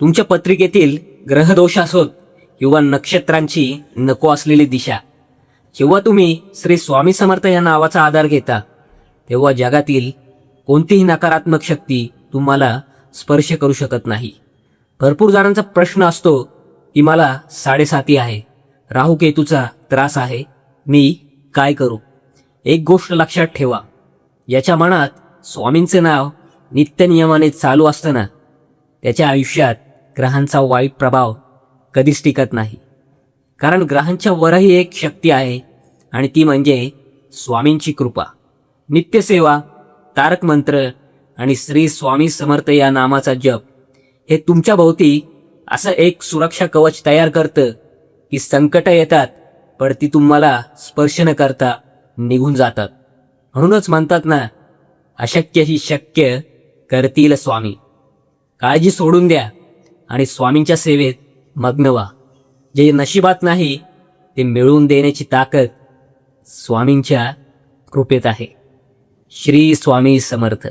तुमच्या पत्रिकेतील ग्रहदोष असोत किंवा नक्षत्रांची नको असलेली दिशा, जेव्हा तुम्ही श्री स्वामी समर्थ या नावाचा आधार घेता तेव्हा जगातील कोणतीही नकारात्मक शक्ती तुम्हाला स्पर्श करू शकत नाही. भरपूर जणांचा प्रश्न असतो की मला 7.5 आहे, राहूकेतूचा त्रास आहे, मी काय करू? एक गोष्ट लक्षात ठेवा, याच्या मनात स्वामींचे नाव नित्यनियमाने चालू असताना त्याच्या आयुष्यात ग्रहांचा वाईट प्रभाव कधीच टिकत नाही. कारण ग्रहांच्या वरही एक शक्ती आहे आणि ती म्हणजे स्वामींची कृपा. नित्यसेवा, तारक मंत्र आणि श्री स्वामी समर्थ या नामाचा जप हे तुमच्या भोवती असं एक सुरक्षा कवच तयार करतं की संकट येतात पण ती तुम्हाला स्पर्श न करता निघून जातात. म्हणूनच म्हणतात ना, अशक्य ही शक्य करतील स्वामी. काळजी सोडून द्या आणि स्वामींच्या सेवेत मग्न व्हा. जे नशिबात नाही ते मिळवून देण्याची ताकद स्वामींच्या कृपेत आहे. श्री स्वामी समर्थ.